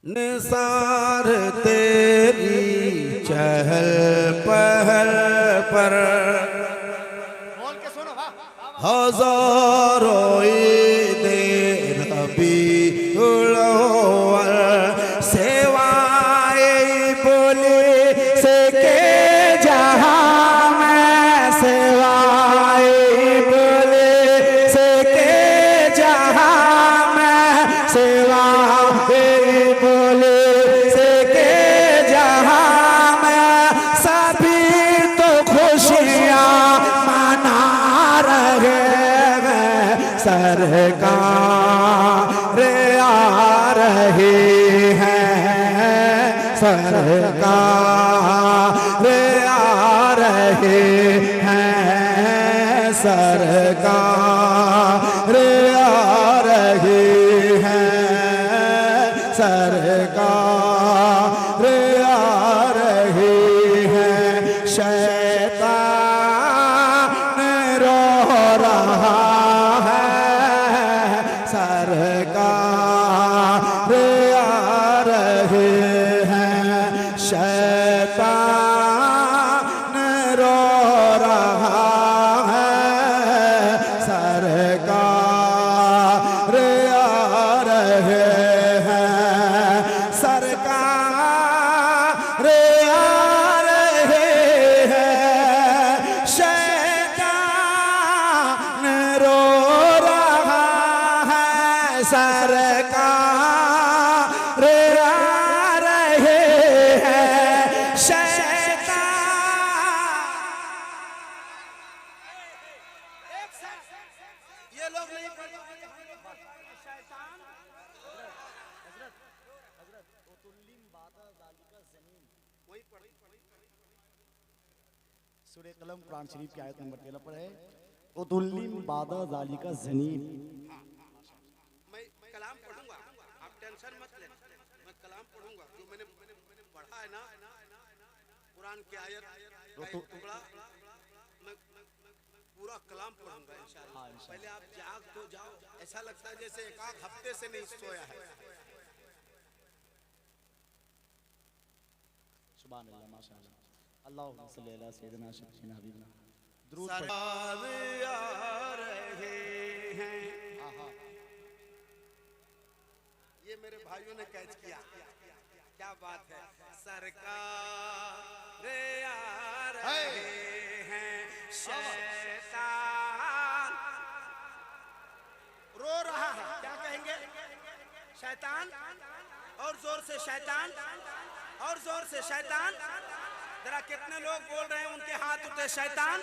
निसार तेरी चहल पहल पर बोल के सुनो हजारों ईदे रबीउल अव्वल सेवाए बोले से के जहां में सेवाए बोले से के जहां में सेवाए बोले से के जहां में सभी तो खुशियां मना रहे हैं सरकार आ रहे हैं सरकार आ रहे हैं सरकार आ रहे हैं सरकार आ रहे हैं शैतान रो रहा है सरकार आ रहे हैं शैतान रो रहा है सरकार आ रहे हैं सरकार आ रहे हैं शैतान रो रहा है सरकार आ रहे हैं शैतान। ये लोग नहीं सूरह कलम कुरान शरीफ की आयत नंबर 13 पर है उदुल्लिम बादा ज़ालिका ज़नीन। मैं कलाम पढ़ूंगा, आप टेंशन मत ले, मैं कलाम पढ़ूंगा जो मैंने पढ़ा है ना कुरान की आयत टुकड़ा मैं पूरा कलाम पढ़ूंगा इंशाअल्लाह। पहले आप जाग तो जाओ, ऐसा लगता है जैसे एक आध हफ्ते से नहीं सोया है। सुभान अल्लाह माशाअल्लाह अल्लाहुम्मा सल्ली अला सय्यिदिना सय्यिदिना हबीबना दुरूद सरकार आ रहे हैं। ये मेरे भाइयों ने कैच किया, क्या बात है। सरकार आ रहे हैं शैतान रो रहा है। क्या कहेंगे? शैतान और जोर से शैतान और जोर से शैतान। जरा कितने लोग बोल रहे हैं उनके हाथ उठे शैतान।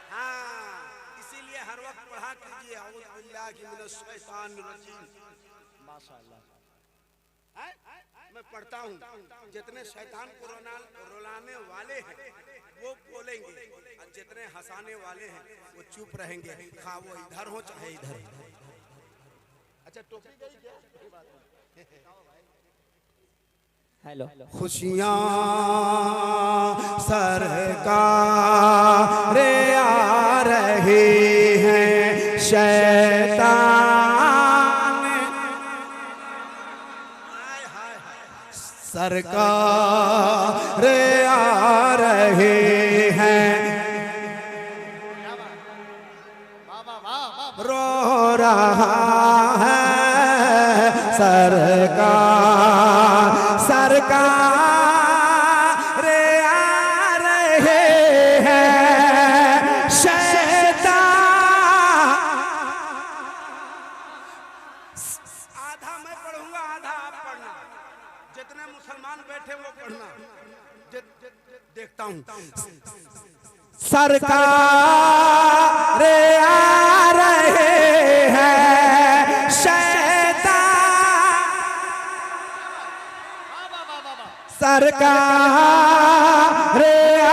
हाँ, इसीलिए हर वक्त पढ़ा कीजिए औज़ु बिल्लाहि मिनश शैतानिर रजीम। माशाअल्लाह मैं पढ़ता हूँ, जितने शैतान को रुलाने वाले हैं वो बोलेंगे और जितने हंसाने वाले हैं वो चुप रहेंगे, खा वो इधर हो चाहे इधर। अच्छा टोपी गई क्या? हेलो खुशियाँ सरकार आ रहे हैं शैतान सरकार आ रहे हैं रो रहा है सरकार सरकार आ रहे हैं शैतान। आधा मैं पढ़ूंगा, आधा आप पढ़ना। जितने मुसलमान बैठे वो पढ़ना। देखता हूं सरकार आ रहे हैं शैतान सरकार आ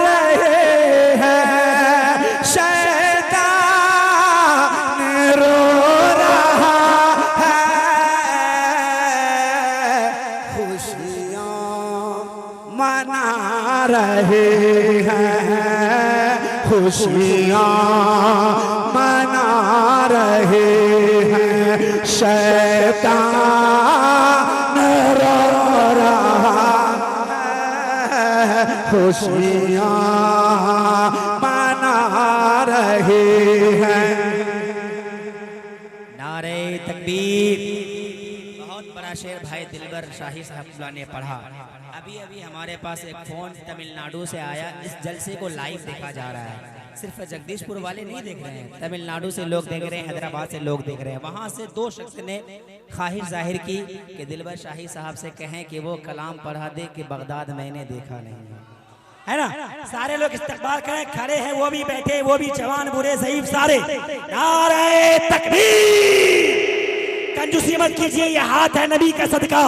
रहे हैं शैतान रो रहा है खुशियाँ मना रहे हैं खुशियाँ मना रहे हैं शैतान खुशियाँ मना रहे हैं। नारे तकबीर। बहुत बड़ा शेर भाई दिलबर शाही साहब ने पढ़ा। अभी अभी हमारे पास एक फोन तमिलनाडु से आया। इस जलसे को लाइव देखा जा रहा है। सिर्फ जगदीशपुर वाले नहीं देख रहे हैं, तमिलनाडु से लोग देख रहे हैं, हैदराबाद से लोग देख रहे हैं। वहां से दो शख्स ने ख्वाहिश जाहिर की कि दिलबर शाही साहब से कहें कि वो कलाम पढ़ा दे कि बगदाद मैंने देखा नहीं है ना। सारे लोग इस्तकबाल करें, खड़े हैं वो भी, बैठे वो भी, जवान बुरे ज़ईफ सारे। नारे तकबीर। कंजूसी मत कीजिए, ये हाथ है नबी का सदका।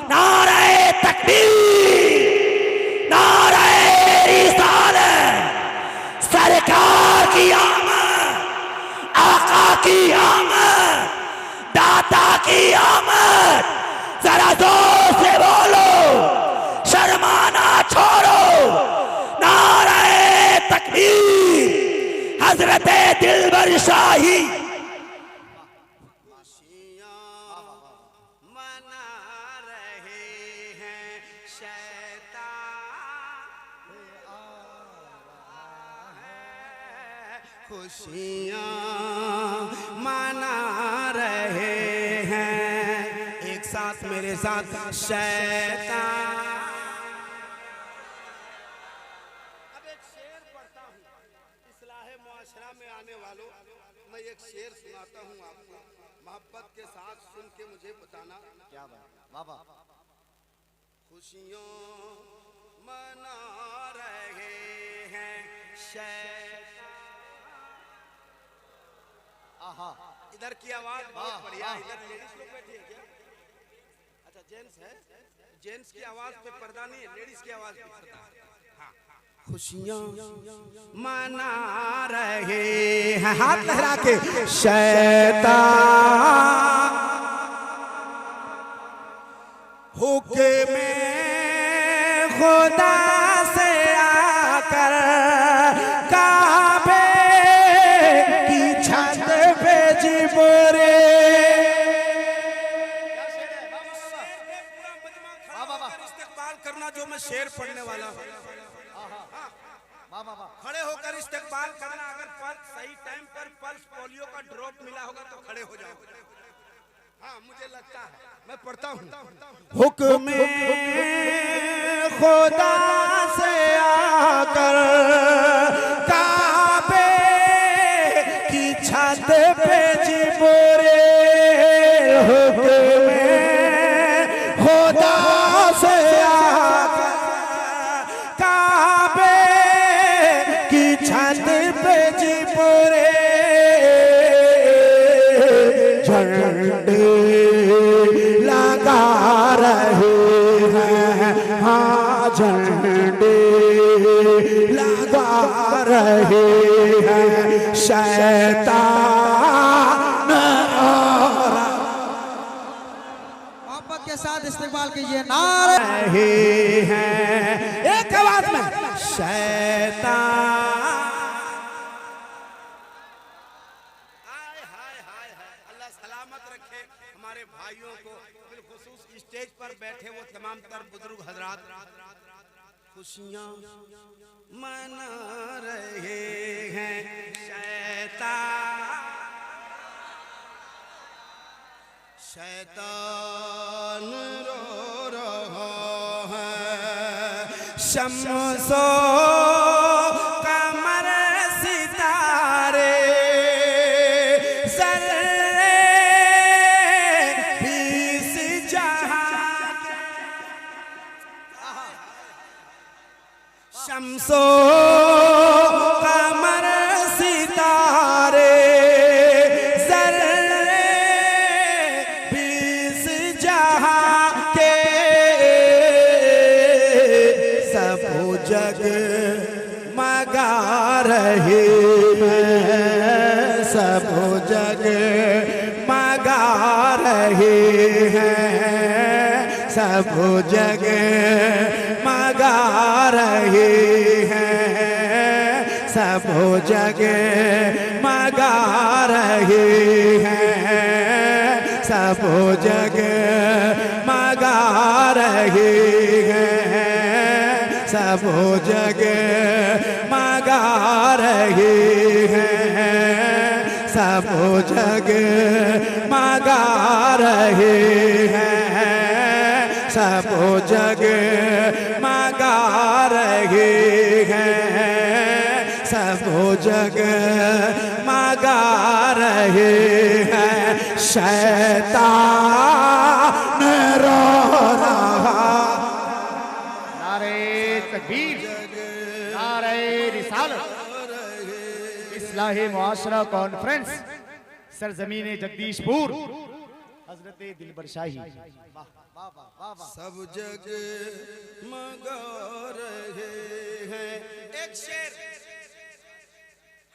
नारे तकबीर, नारे रिसालत, सरकार की आमद, आका की आमद, दाता की आमद। जरा जोर से बोलो, शर्माना छोड़ो। नारे तकबीर। हजरत दिलबर शाही मना रहे हैं, शैतान खुशियाँ मना रहे हैं। एक साथ मेरे साथ, शैतान। अब एक शेर पढ़ता हूँ, इस्लाहे मुआशरा में आने वालों, मैं एक शेर सुनाता हूँ आपको, मोहब्बत के साथ सुन के मुझे बताना क्या बात, वाह वाह। खुशियों मना रहे हैं, आहा, इधर की आवाज बहुत बढ़िया। इधर लेडीज लोग बैठी है क्या? अच्छा जेंट्स है, जेंट्स की आवाज पे पर्दा नहीं है, लेडीज की आवाज पे पर्दा है। हाँ। खुशियाँ मना रहे हैं, हाथ लहरा के, शैतान हुक्म खुदा से आकर काबे की छत पे जिबरे। इस्तेकबाल करना जो मैं शेर पढ़ने वाला हूँ। खड़े होकर इस्तेकबाल करना। अगर पल्स सही टाइम पर पल्स पोलियो का ड्रॉप मिला होगा तो खड़े हो जाओ। हाँ मुझे लगता है, मैं पढ़ता हूँ। हुक्म खुदा से आकर काबे की छत पे जिबरे। हुक्म खुदा से आकर काबे की छत पे जिबरे। झंडे लगा रहे हैं, हाँ झंडे लगा रहे हैं, शैतान और मोहब्बत के साथ इस्तेमाल कीजिए। नारे रहे हैं, एक आवाज में, शैतान। अल्लाह सलामत रखे हमारे भाइयों को, बिलखुसूस स्टेज पर बैठे वो तमाम तर बुजुर्ग हजरात। खुशियाँ मना रहे हैं, शैतान रो रहा है। शम्सो कमर सितारे ज़र्रे बीस जहां। शम्सो कमर सितारे ज़र्रे बीस जहां के सब जग मगा रहे हैं, सब जग मगा रहे हैं, सब जग मगा रहे हैं, सब जग मगा रहे हैं, सब जग मगा रहे हैं, सब सब जग मगा रहे हैं, सब जग मगा रहे हैं, सब जग मगा रहे हैं, सब जग मगा रहे हैं। शैतान रो रहा। नारे तकबीर, नारे रिसालत। इस्लाही मुआशरा कॉन्फ्रेंस सरजमीन जगदीशपुर, हजरत दिलबर शाही। सब जग मगा रहे हैं। एक शेर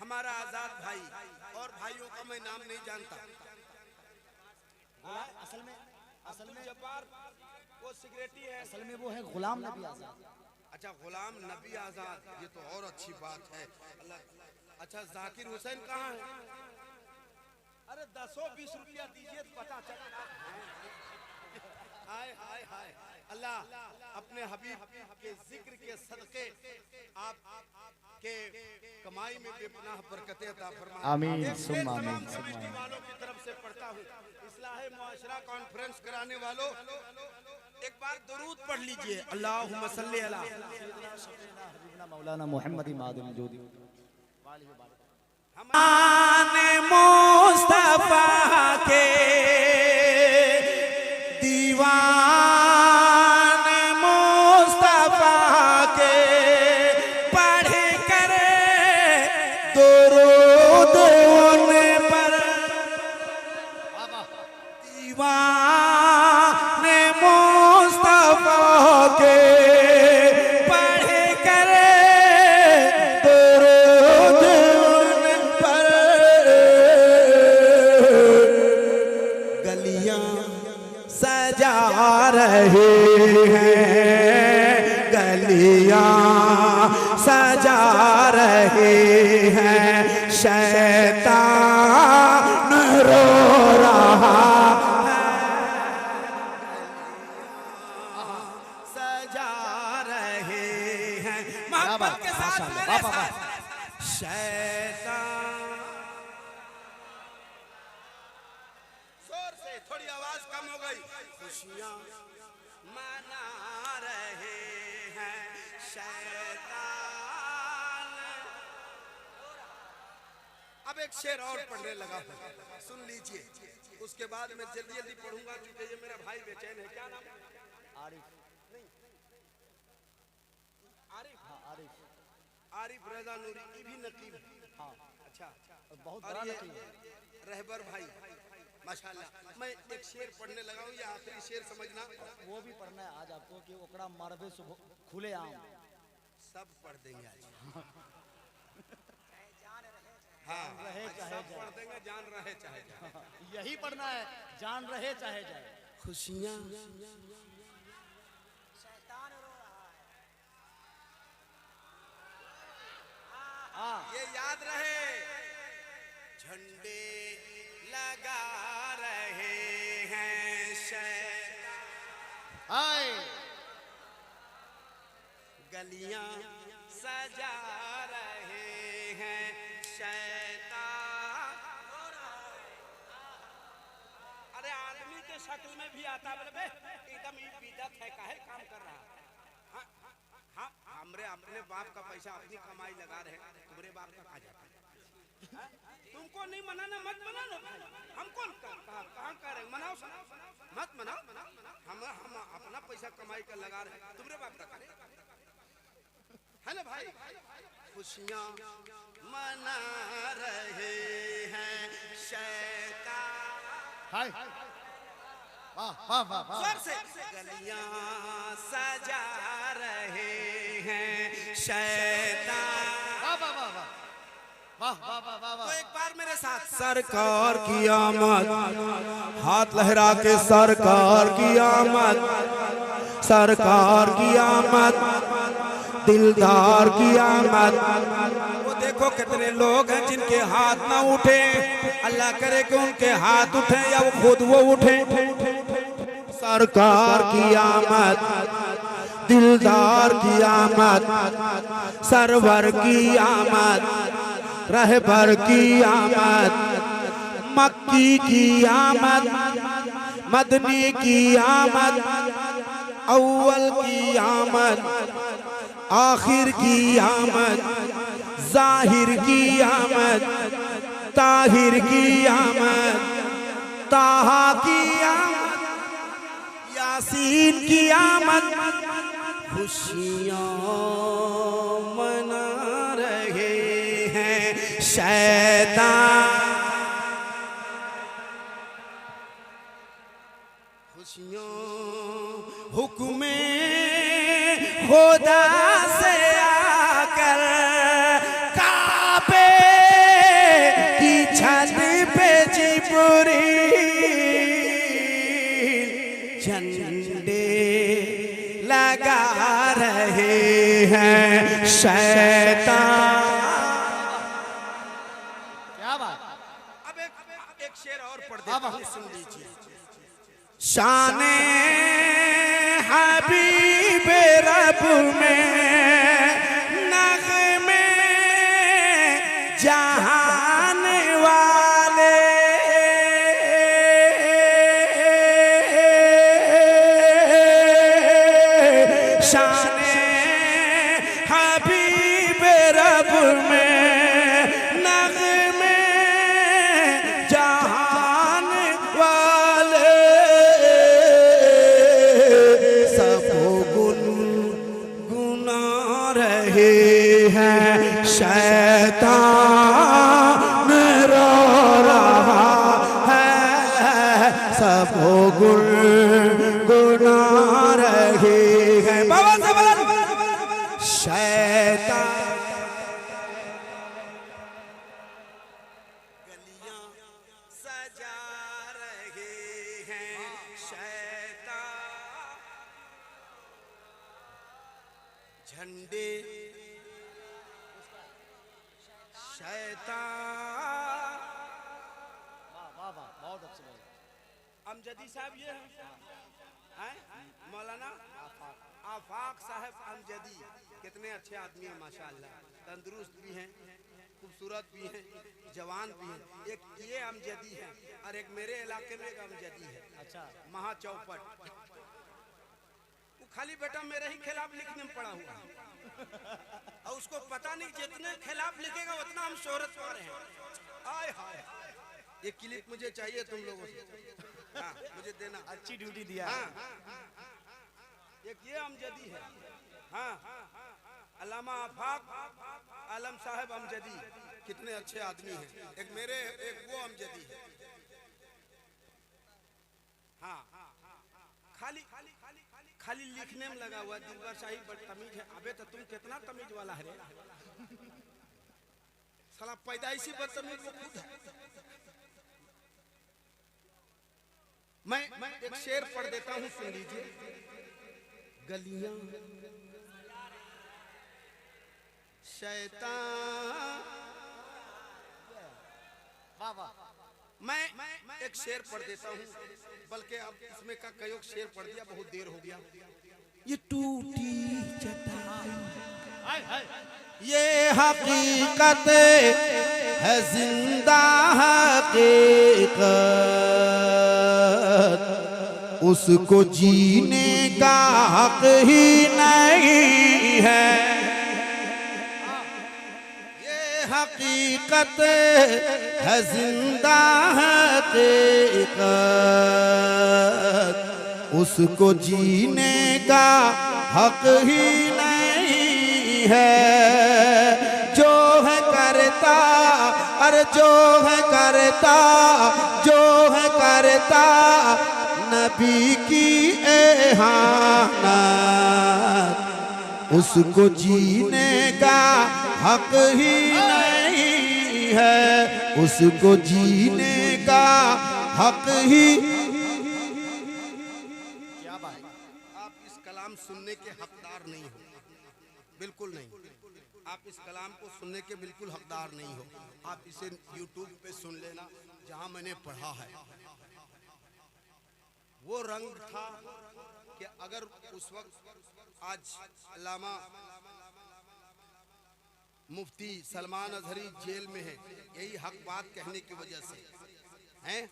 हमारा आजाद भाई और भाइयों का मैं नाम नहीं जानता। असल में जब्बार वो सिगरेटी है, असल में वो है गुलाम नबी आजाद। अच्छा गुलाम नबी आजाद, ये तो और अच्छी बात है। अल्लाह। अच्छा जाकिर हुसैन कहाँ है? अरे 10-20 रुपया दीजिए तो पता चलेगा। हाय हाय हाय अल्लाह अपने हबीब के जिक्र के सदके आप के कमाई में बेपनाह बरकतें अता फरमाए। आमीन एक शेर सुम्मा आमीन तमाम सुम्मा कमेटी वालों की तरफ से पढ़ता हूँ। इस्लाही मुआशरा कॉन्फ्रेंस कराने वालों एक बार दुरूद पढ़ लीजिए। अल्लाहुम्मा सल्ली अला मौलाना मोहम्मद मादुल जोदी। मुस्तफा के दीवान मुस्तफा के पढ़ कर दुरूद उन पर, दीवान मुस्तफा के पढ़ कर दुरूद उन पर, गलियां सजा रहे हैं, गलियां सजा रहे हैं, शैतान रो रहा है, सजा रहे हैं। मोहब्बत के साथ मेरे साथ शैतान। जोर से, थोड़ी आवाज कम हो गई। खुशियां मना रहे हैं, शैतान। अब एक शेर और पढ़ने लगा, सुन लीजिए। उसके बाद मैं जल्दी जल्दी पढ़ूंगा क्योंकि ये मेरा भाई बेचैन है। क्या नाम है? आरिफ। आरिफ। हाँ आरिफ। आरिफ रजा नूरी की भी नकीब है। हाँ अच्छा बहुत और बड़ा ये नकीब है। रहबर भाई माशाल्लाह। मैं एक शेर पढ़ने लगा हूँ, ये आखिरी शेर समझना। वो भी पढ़ना है आज आपको कि ओकड़ा मारबे सुबह खुले आम। सब पढ़ देंगे आज। हाँ रहे चाहे सब जाए। पढ़ देंगे, जान रहे चाहे जाए। यही पढ़ना है, जान रहे चाहे जाए। खुशियाँ ये याद रहे, झंडे लगा रहे हैं शैतान, हाय गलियां सजा रहे हैं शैतान। अरे आदमी के शक्ल में भी आता बे, एकदम ये बिदत है, काहे काम कर रहा है। हाँ हमरे अपने बाप का पैसा अपनी कमाई लगा रहे, तुम्हारे बाप का खा जाता है। तुमको नहीं मनाना मत मनाना, हम कौन कहाँ कह रहे मनाओ, मत मनाओ। हम अपना पैसा कमाई कर लगा रहे, तुम्हारे बाप का करे है ना भाई। खुशियाँ मना रहे हैं शैतान, हाय वाह वाह वाह वाह। जोर से, गलियां सजा रहे हैं शैतान। वाह वाह वाह वाह वाह वाह वाह वाह। तो एक बार मेरे साथ सरकार की आमद, हाथ लहरा के सरकार की आमद, सरकार की आमद, दिलदार की आमद। वो देखो कितने लोग हैं जिनके हाथ ना उठे, अल्लाह करे कि उनके हाथ उठे या वो खुद वो उठे। सरकार की आमद, दिलदार की आमद, सरवर की आमद, रहबर की आमद, मक्की की आमद, मदनी की आमद, अव्वल की आमद, आखिर की आमद, जाहिर की आमद, ताहिर की आमद, ताहा की आमद, यासीन की आमद, खुशियाँ मना रहे हैं शैतान, खुशियाँ हुक्मे खुदा से आकर काबे की छत पे जिब्रील झंडे लगा रहे हैं शैतान। क्या बात। अब एक शेर और पढ़ देता हूं, सुन लीजिए। शाने हबीब रब में नग़मे जहान वाले, शाने हबीब रब में नग़मे जहान वाले, शैतान रो रहा है, सब गुनगुना रहे हैं। बाबा से बोला शैतान। गलियां सजा रहे हैं शैतान, झंडे शैतान। बहुत अच्छे भाई। अमजदी साहब ये हैं मौलाना आफाक साहब अमजदी, कितने अच्छे आदमी हैं माशाअल्लाह, तंदुरुस्त भी हैं, खूबसूरत भी हैं, जवान भी हैं। एक ये अमजदी है और एक मेरे इलाके में एक अमजदी है। अच्छा। महा चौपट, वो खाली बेटा मेरे ही खिलाफ लिखने में पड़ा हुआ और उसको पता नहीं जितने खिलाफ लिखेगा उतना हम शोहरत पा रहे हैं। आय हाय, ये क्लिप मुझे चाहिए तुम लोगों से। हाँ, मुझे देना, अच्छी ड्यूटी दिया। हाँ, एक ये अमजदी है। हाँ, अल्लामा आफाक आलम साहब अमजदी, कितने अच्छे आदमी हैं। एक मेरे एक वो अमजदी है। हाँ, खाली खाली लिखने में लगा हुआ। दिलबर शाही बदतमीज है। अबे तो तुम कितना तमीज वाला है रे, साला पैदाइशी बदतमीज वो खुद है। मैं एक शेर पढ़ देता हूँ, सुन लीजिए। गलियां शैतान, मैं एक शेर पढ़ देता हूँ, बल्कि अब इसमें का कई शेर पढ़ दिया, बहुत देर हो गया। ये टूटी चटाई ये हकीकत है, जिंदा हकीकत, उसको जीने का हक ही नहीं है। ये हकीकत है, जिंदा हकीकत, उसको जीने का हक ही नहीं है। जो है करता, अरे जो है करता, जो है करता नबी की एहानत, उसको जीने का हक ही नहीं है, उसको जीने का हक ही। क्या बात। आप इस कलाम सुनने के हकदार नहीं हो, बिल्कुल नहीं। आप इस कलाम को सुनने के बिल्कुल हकदार नहीं हो। आप इसे YouTube पे सुन लेना, जहां मैंने पढ़ा है। वो रंग था कि अगर उस वक्त आज अल्लामा मुफ्ती सलमान अजहरी जेल में है, यही हक बात कहने की वजह से हैं,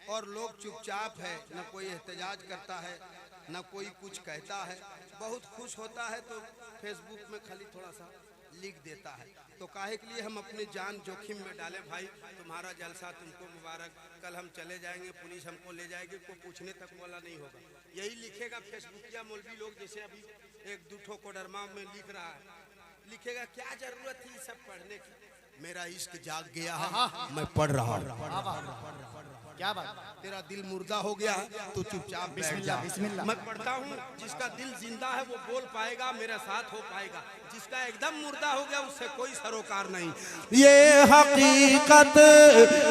और लोग चुपचाप है, न कोई एहतजाज करता है, न कोई कुछ कहता है। बहुत खुश होता है तो फेसबुक में खाली थोड़ा सा लिख देता है। तो काहे के लिए हम अपनी जान जोखिम में डालें? भाई तुम्हारा जलसा तुमको मुबारक, कल हम चले जाएंगे, पुलिस हमको ले जाएगी, कोई पूछने तक वाला नहीं होगा। यही लिखेगा फेसबुक या मौलवी लोग, जैसे अभी एक दूठो कोडरमा में लिख रहा है, लिखेगा क्या जरूरत थी सब पढ़ने की, मेरा इश्क जाग गया है, मैं पढ़ रहा हूँ। क्या बात, तेरा दिल मुर्दा हो गया है तो चुपचाप बैठ जा। मैं पढ़ता हूँ, जिसका दिल जिंदा है वो बोल पाएगा, मेरे साथ हो पाएगा, जिसका एकदम मुर्दा हो गया उससे कोई सरोकार नहीं। ये हकीकत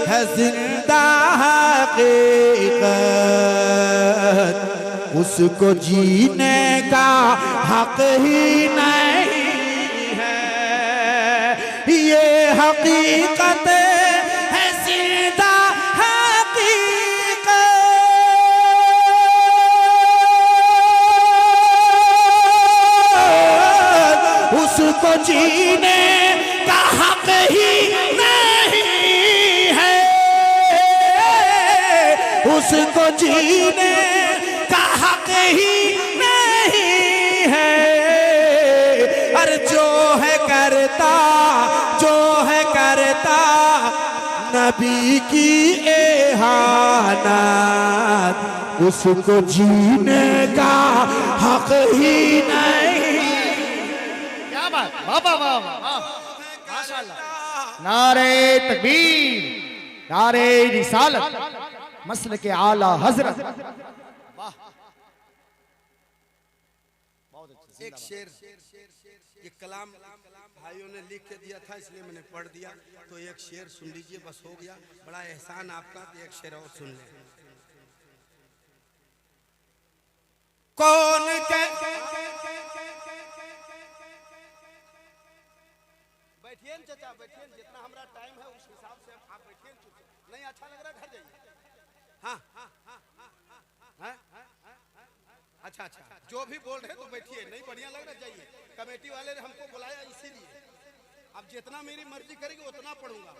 है, जिंदा हकीकत, उसको जीने का हक ही नहीं है। ये हकीकत है, जिंदा उसको जीने का हक ही नहीं है, उसको जीने का हक ही नहीं है। अरे जो है करता, जो है करता नबी की एहानत, उसको जीने का हक ही नहीं। वाह वाह वाह वाह, माशाअल्लाह। नारे तकबीर, नारे रिसालत, मसल के आला हजरत। वाह, बहुत अच्छे। एक शेर, ये कलाम भाइयों ने लिख के दिया था इसलिए मैंने पढ़ दिया, तो एक शेर सुन लीजिए, बस हो गया। बड़ा एहसान आपका, तो एक शेर और सुन ले। कौन बैठिए चाचा, बैठिए, जितना हमारा टाइम है उस हिसाब से आप बैठिए। नहीं अच्छा लग रहा घर जाइए। हाँ हाँ हाँ हाँ, अच्छा अच्छा, जो भी बोल रहे तो बैठिए, नहीं बढ़िया लग रहा जाइए। कमेटी वाले ने हमको बुलाया इसीलिए, अब जितना मेरी मर्जी करेगी उतना पढ़ूंगा।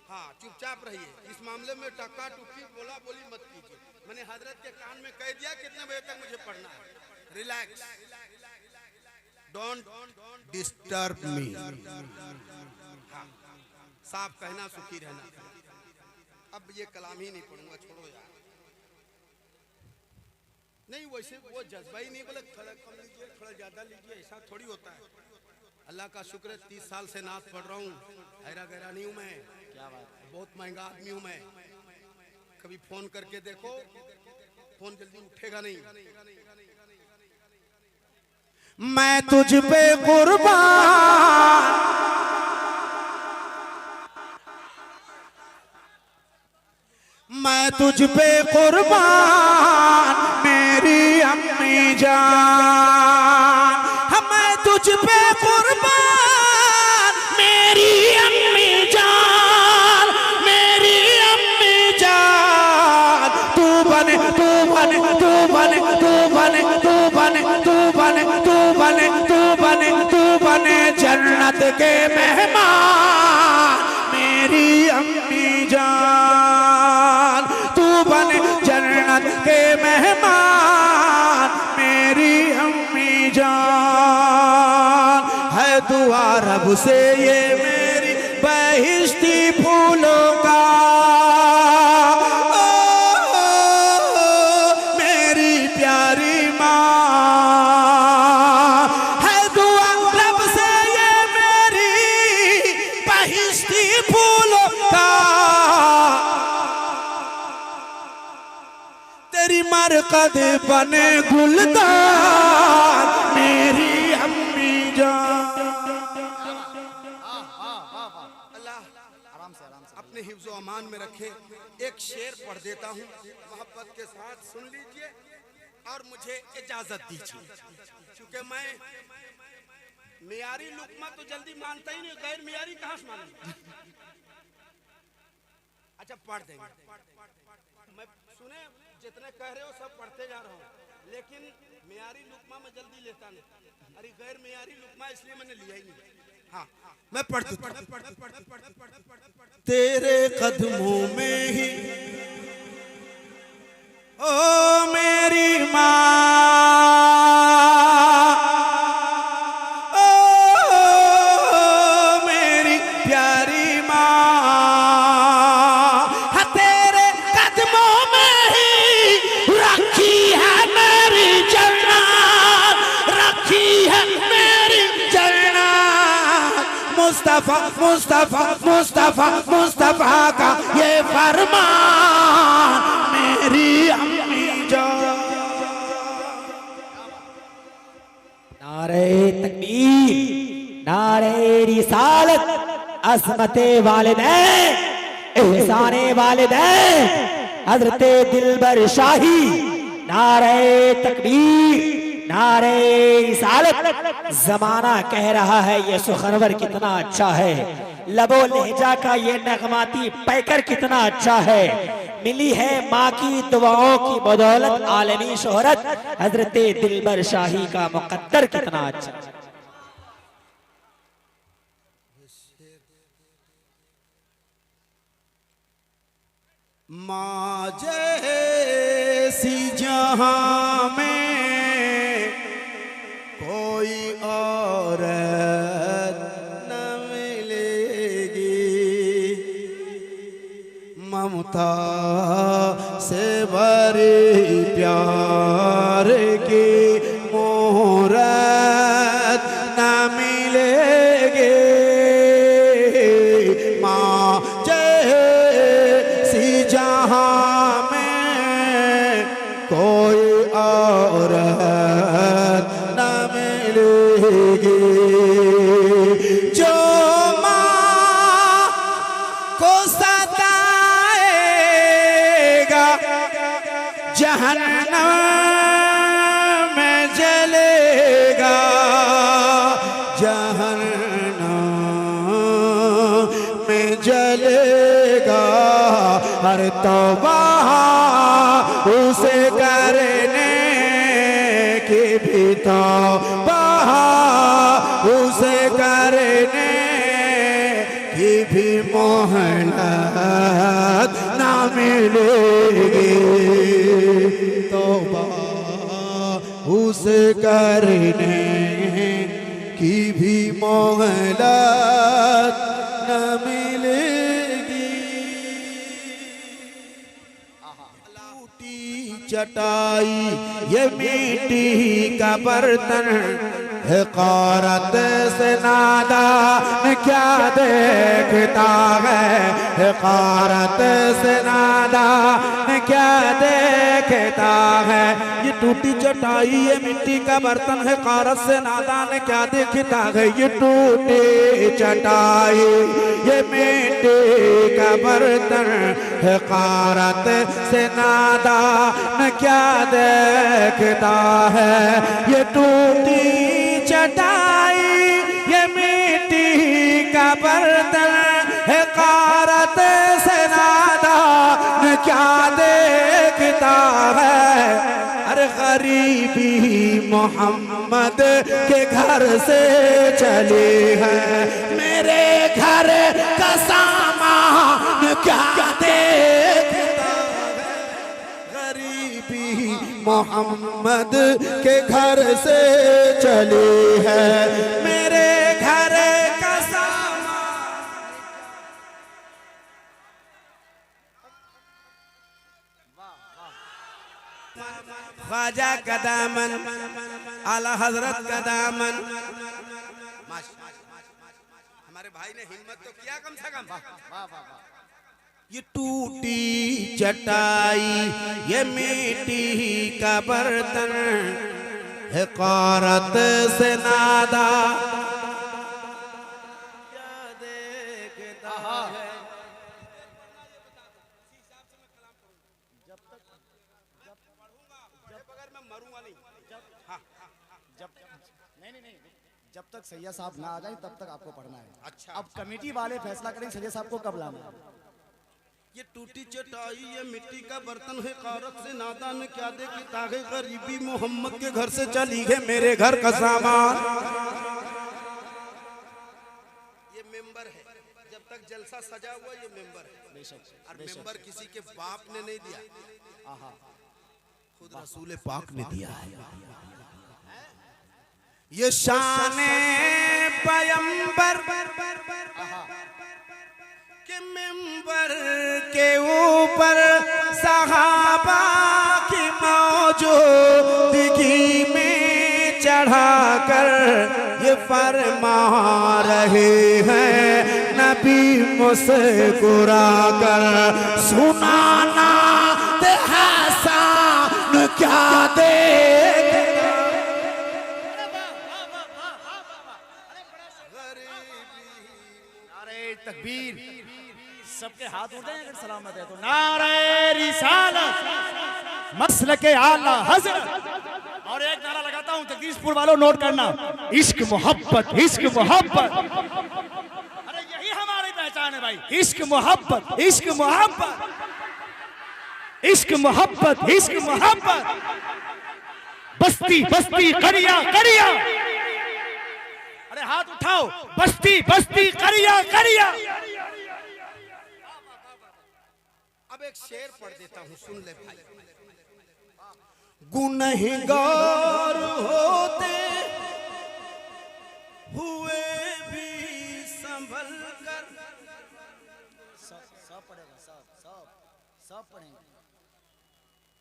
हाँ चुपचाप रहिए, इस मामले में टक्का टुक्की बोला बोली मत कीजिए। मैंने हजरत के कान में कह दिया कितने बजे तक मुझे पढ़ना है। Relax, don't disturb me. हाँ, साफ कहना, सुखी रहना। अब ये कलाम ही नहीं पढ़ूंगा, छोड़ो यार। नहीं वैसे वो जज्बा ही नहीं, बोले थोड़ा कम लीजिए, थोड़ा ज्यादा लीजिए, ऐसा थोड़ी होता है। अल्लाह का शुक्र है 30 साल से नात पढ़ रहा हूँ, हैरा गहरा नहीं हूँ मैं। क्या बात, बहुत महंगा आदमी हूँ मैं। कभी फोन करके देखो, फोन जल्दी उठेगा नहीं। मैं तुझ पे कुर्बान, मैं तुझ पे कुर्बान मेरी अम्मी जान, मैं तुझ पे कुर्बान मेरी अम्मी जान, मेरी अम्मी जान। तू बने, तू बने, तू बने, तू बने, तू बने, तू बने, तू बने, तू बने, तू बने जन्नत के मेहमान मेरी अम्मी जान। तू बने जन्नत के मेहमान मेरी अम्मी जान। है दुआ रब से ये मेरी बहिश्ती फूलों का, मेरी प्यारी माँ। है दुआ रब से ये मेरी बहिश्ती फूलों का, तेरी मरकद बने गुलदार मेरी अम्मी जान। अपने हिफ्ज़ो अमान में रखे। एक शेर पढ़ देता हूँ, मोहब्बत के साथ सुन लीजिए और मुझे इजाजत दीजिए, क्योंकि मैं मियारी लुकमा तो जल्दी मानता ही नहीं, गैर मियारी कहाँ से मानूं। अच्छा पढ़ देंगे, मैं सुने जितने कह रहे हो सब पढ़ते जा रहा हूँ। लेकिन मियारी लुकमा में जल्दी लेता नहीं, अरे गैर मियारी लुकमा इसलिए मैंने लिया ही नहीं। हाँ मैं पढ़ तेरे कदमों में ही ओ मेरी माँ, ओ मेरी प्यारी माँ, तेरे कदमों में ही रखी है मेरी जन्नत, रखी है मेरी जन्नत। मुस्तफा मुस्तफा मुस्तफा मुस्तफा का ये फरमान मेरी अम्मी जान। नारे तकबीर, नारे रिसालत, अज़मते वालिदैन, एहसाने वालिदैन, हज़रते दिलबर शाही। नारे तकबीर, नारे रिसालत। जमाना कह रहा है ये सुखनवर कितना अच्छा है, लबो लहजा का ये नगमाती पैकर कितना अच्छा है। मिली है माँ की दुआओं की बदौलत आलमी शोहरत, हजरते दिलबर शाही का मुकद्दर कितना अच्छा। माँ जैसी जहां में कोई औरत न मिलेगी, ममता से भरी प्यार की मोहरत न मिलेगी। माँ जैसी जहां में कोई औरत न मिलेगी, जो माँ को सताएगा जहन्नम में जलेगा, जहन्नम में जलेगा। हर तौबा उसे करने की भी तौबा उसे करने की भी मोहलत ना मिलेगी, तौबा उसे करने की भी मोहलत न मिलेगी। टूटी चटाई ये मिट्टी का बर्तन, हक़ारत से नादान क्या देखता है, हक़ारत से नादान क्या देखता है। ये टूटी चटाई ये मिट्टी का बर्तन, हक़ारत से नादान क्या देखता है। ये टूटी चटाई ये मिट्टी का बर्तन, हक़ारत से नादान क्या देखता है। ये टूटी चटाई ये मिट्टी का बर्तन, हक़ारत से नादान क्या देखता है। अरे गरीबी मोहम्मद के घर से चली है, मेरे घर का सामान क्या देखता है। गरीबी मोहम्मद के घर से चली है, मेरे घर का ख्वाजा का दामन, आला हजरत का दामन। हमारे भाई ने हिम्मत तो किया कम से कम। ये टूटी चटाई ये मिट्टी का बर्तन, हक़ारत से नादा क्या देखता है। जब तक सैयद साहब ना आ जाए तब तक आपको पढ़ना है। अच्छा। अब कमेटी वाले फैसला करें सैयद साहब को कब लाना है। ये टूटी चटाई ये मिट्टी का बर्तन है कारत से नादान क्या दे कि तागे गरीबी मोहम्मद के घर से चली है मेरे घर का सामान। ये मेंबर है, जब तक जलसा सजा हुआ ये मेंबर है। और मेंबर किसी के बाप ने नहीं दिया, खुद रसूल पाक ने दिया है। ये शाने पैगंबर के मेंबर के ऊपर सहाबा की मौजूदगी में चढ़ाकर ये फरमा रहे हैं नबी मुस्कुरा कर, सुनाना ते हसन क्या दे। तकबीर, सबके हाथ उठे अगर सलामत है तो नारे रिसालत मसलके आला हज़रत। और एक नारा लगाता हूं जगदीशपुर वालों नोट करना, इश्क मोहब्बत इश्क मोहब्बत। अरे यही हमारी पहचान है भाई, इश्क मोहब्बत इश्क मोहब्बत इश्क मोहब्बत इश्क मोहब्बत। बस्ती बस्ती करिया करिया, अरे हाथ उठाओ, बस्ती बस्ती करिया करिया। अब एक शेर पढ़ देता हूँ, सुन ले भाई। गुनहगार होते हुए भी संभल कर। सब पढ़ेगा, सब पढ़ेंगे,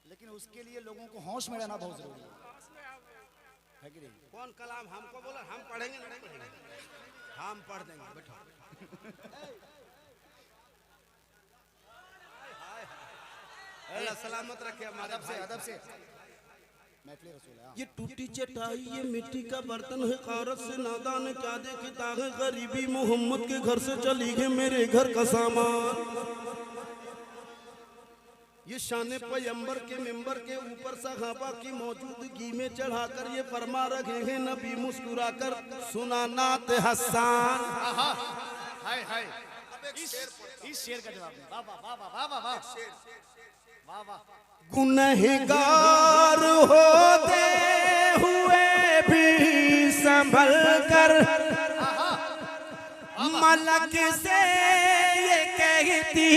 लेकिन उसके लिए लोगों को होश में रहना बहुत जरूरी है कि नहीं? कौन कलाम हमको बोला? हम पढ़ेंगे नहीं पढ़ेंगे, हम पढ़ देंगे। बैठो। अल्लाह सलामत रखे हमारे भाई। अदब से महफिल रसूल है। ये टूटी चटाई ये मिट्टी का बर्तन है कारत से नादान क्या दे कि तागे गरीबी मोहम्मद के घर से चली है मेरे घर का सामान। ये शाने पैगंबर के मेंबर के ऊपर सहाबा की मौजूदगी में चढ़ाकर ये फरमा रखे हैं नबी मुस्कुरा कर, सुना नात हसन। हाय हाय, इस शेर का जवाब है। वाह वाह वाह वाह वाह वाह वाह वाह। गुनहगार होते हुए भी संभल कर मलक से ये कहती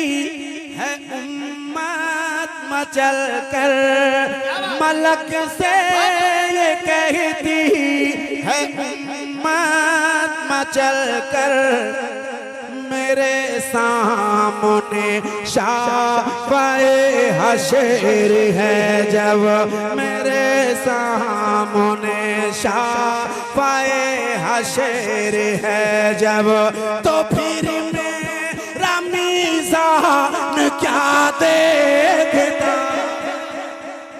है उम्मत मचल कर, मलक से ये कहती है उम्मत मचल कर, मेरे सामने शाफ़ाए हशर है जब, मेरे सामने शाफ़ाए हशर है जब, तो फिर मेरा मीज़ान क्या देखता।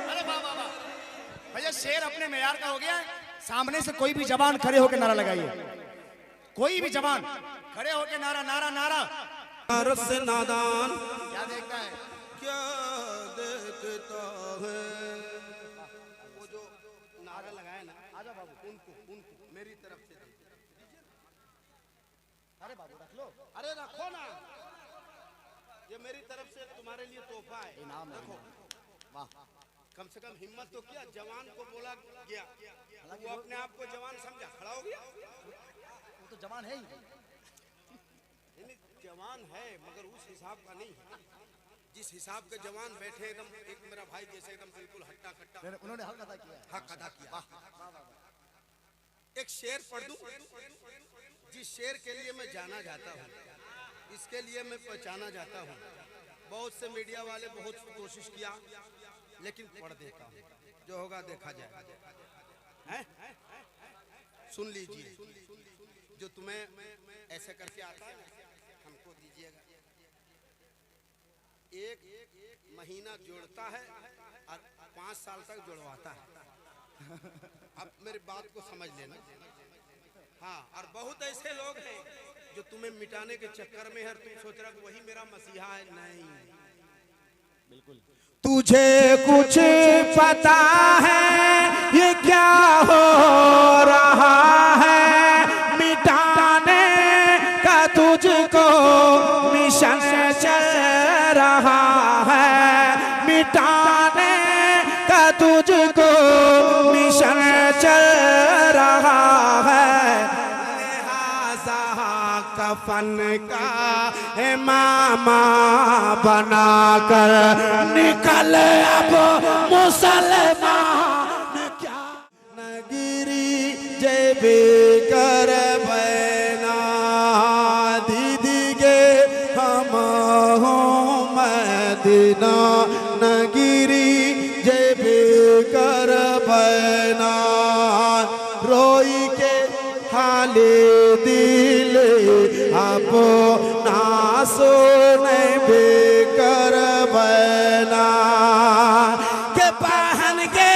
अरे वाह वाह वाह भैया, शेर अपने मेयार का हो गया। सामने से कोई भी जवान खड़े होकर नारा लगाइए, कोई भी जवान खड़े होके नारा नारा नारा। कारत से नादान क्या देखता है, क्या देखता है। वो जो नारा लगाए ना, आजा बाबू, उनको मेरी तरफ से। अरे बाबू रख लो, अरे रखो ना, ये मेरी तरफ से तुम्हारे लिए तोहफा है, इनाम रखो। वाह, कम से कम हिम्मत तो किया, जवान को बोला गया, वो अपने आप को जवान समझा, खड़ा हो गया। वो तो जवान है ही, जवान है मगर उस हिसाब का नहीं है जिस हिसाब के जवान बैठे एकदम। एक मेरा भाई जैसे एकदम बिल्कुल हट्टा कट्टा, उन्होंने हक अदा किया, हक अदा किया। एक शेर पढ़ दूं, जिस शेर के लिए मैं जाना जाता हूँ, इसके लिए मैं पहचाना जाता हूँ। बहुत से मीडिया वाले बहुत कोशिश किया, लेकिन पढ़ देता हूँ, जो होगा देखा जाएगा। सुन लीजिए, जो तुम्हें ऐसे करके आता है हमको दीजिएगा। एक महीना जोड़ता है और 5 साल तक जुड़वाता है। अब मेरी बात को समझ लेना। हाँ, और बहुत ऐसे लोग हैं जो तुम्हें मिटाने के चक्कर में है, तुम सोच रहा वही मेरा मसीहा है। नहीं, बिल्कुल। तुझे कुछ पता है ये क्या हो रहा है, मिटाने का तुझको मिशन चल रहा कफन का मामा बनाकर निकल अब मुसलमान क्या नगरी जेबे कर बैना दीदी गे हम हो मदीना नगरी जेबे कर बैना रोई के हाले दिल अब ना सोने बेकर बैना के पहन के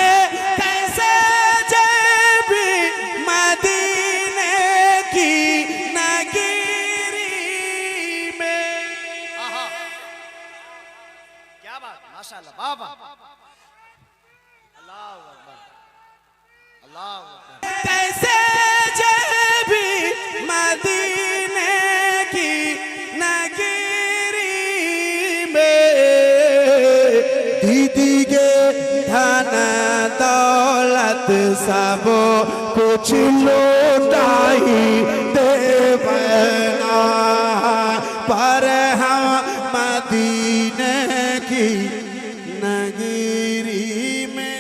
कैसे जेबी मदीने की नगरी में। क्या बात, माशाअल्लाह, बाबा अल्लाह अकबर, अल्लाह अकबर। कैसे जेबी मदीने की नगरी में दीदी के धन दौलत सब कुछ लौटाई देवना पर हम मदीने की नगरी में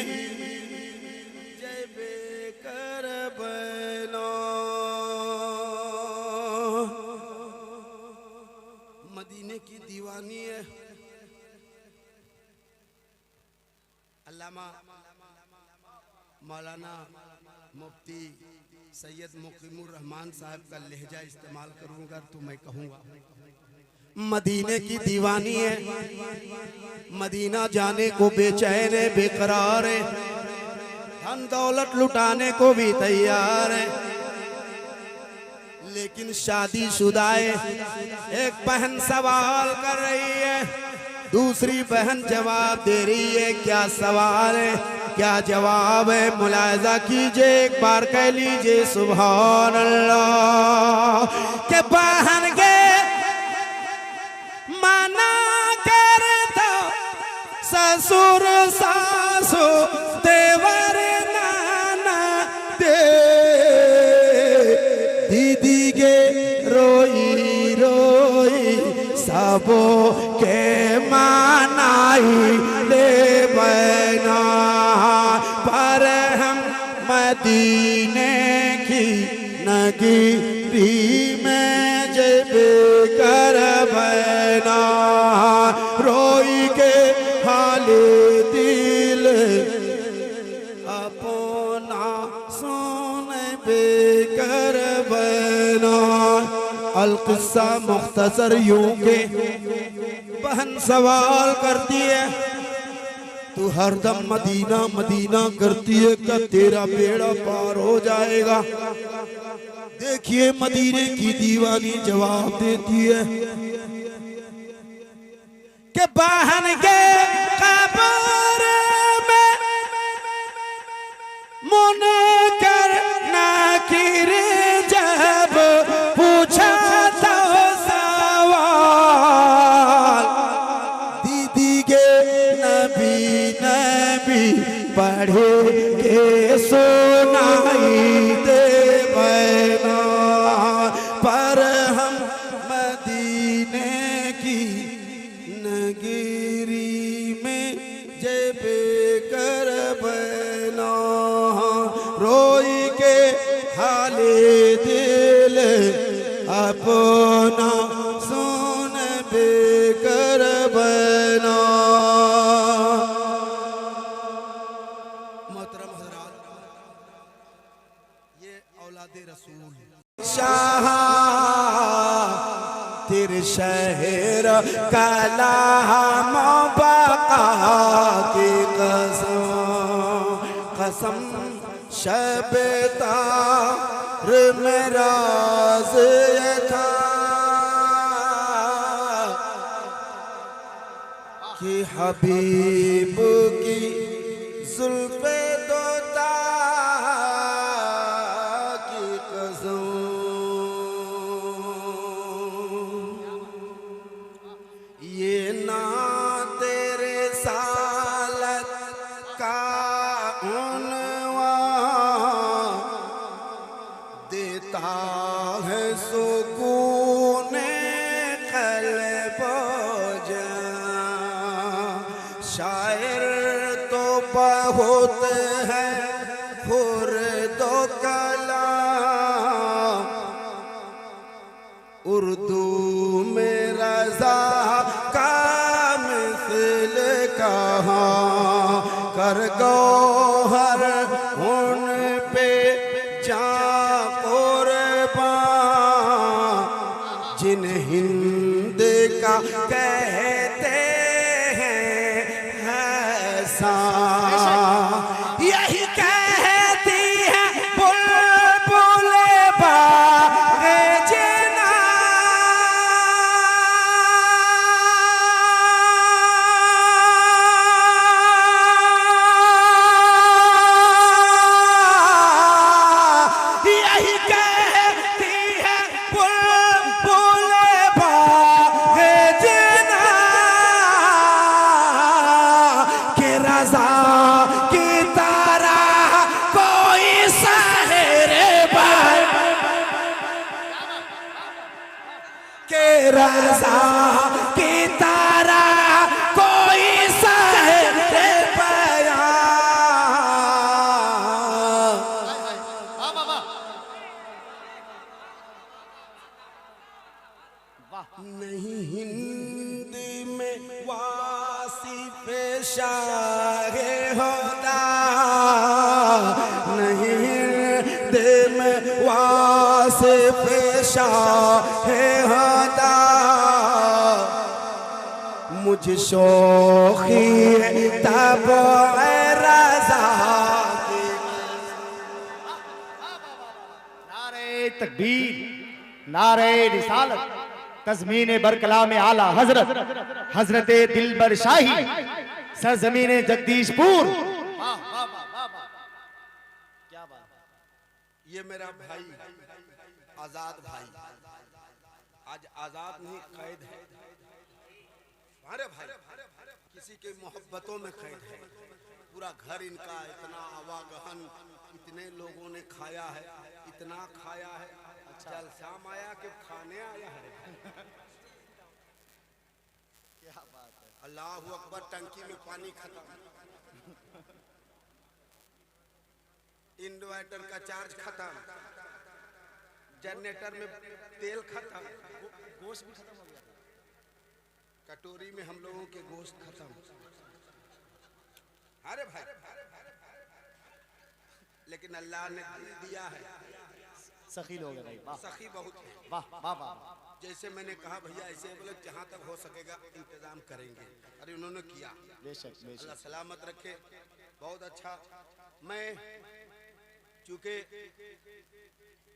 जेबे कर बैना। मदीने की दीवानी है। अल्लामा मौलाना मुफ्ती सैयद मुकीमुर रहमान साहब का लहजा इस्तेमाल करूंगा तो मैं कहूंगा मदीने की दीवानी है। मदीना जाने को बेचैन है, बेकरार है, धन दौलत लुटाने को भी तैयार है, लेकिन शादीशुदा है। एक बहन सवाल कर रही है, दूसरी बहन जवाब दे रही है। क्या सवाल है, क्या जवाब है, मुलाहिजा कीजिए, एक बार कह लीजिए सुभान अल्लाह। के बहन के मना कर दो ससुर सासु देवर नाना दे दीदी के रोई रोई सबो के मानाई ले बना पर हम मदीने की नगरी में जेबे कर बैना रोई के हाले दिल अपना सुन बेकर बैना। अलकिस्सा मुख्तसर यूं के बहन सवाल करती है, तू हरदम मदीना मदीना करती है, क्या तेरा बेड़ा पार हो जाएगा? देखिए मदीने की दीवानी जवाब देती है कि बहन के कब्र में मुनकर नाकिर जब पूछा तो सवाल दीदी के नबी नबी पढ़े के सुनाई दे बना पर हम मदीने की नगरी में जेबे कर बना रोई के हाले दिल अपना सुन बेकर बना। मोहतरम हज़रात, ये औलादे रसूल शाह तेरे शहर कलाम बका की कसम शबतार मेरा था कि हबीब की जुल्फे दोता की कसम ये ना तेरे सालत का उन्वान देता है सुकून होते हैं खुर्दो कलाम, उर्दू में रज़ा का मिसल कहाँ, कर गौहर उन पे जां कुर्बान, जिन हिंद का कहते हैं ऐसा, यही कहती है बुलबुल बाग़े जना। यही कहती है बुलबुल बाग़े जना के रज़ा की तरह कोई सहरे बाय, के रज़ा की तरह कोई सहरे बयां, नहीं हिंदी में वासिफ शाहे होता, नहीं हिंदी में वासिफ शाहे होता, मुझ शौखी तब रज़ा की। नारे तकबीर, नारे रिसालत, तज़मीन बरकलाम आला हजरत हजरत दिलबर शाही सरजमीन जगदीशपुर। ये मेरा भाई आजाद भाई, आज आजाद नहीं कैद है, हमारे भाई किसी के मोहब्बतों में कैद है। पूरा घर इनका इतना आवागहन, इतने लोगों ने खाया है, इतना खाया है, जलसा माया के खाने आया है। क्या बात है, अल्लाह अकबर। टंकी में पानी खत्म, इन्वर्टर का चार्ज खत्म, जनरेटर में तेल खत्म, गोश्त भी खत्म हो गया, कटोरी में हम लोगों के गोश्त खत्म। अरे भाई, लेकिन अल्लाह ने दिया है, सखी लोग हैं भाई, वाह सखी बहुत है। वाह वाह वाह। जैसे मैंने कहा भैया ऐसे बोले जहाँ तक हो सकेगा इंतजाम करेंगे, अरे उन्होंने किया। बेशक बेशक। अल्लाह सलामत रखे। बहुत अच्छा। मैं चूंकि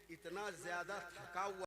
इतना ज्यादा थका हुआ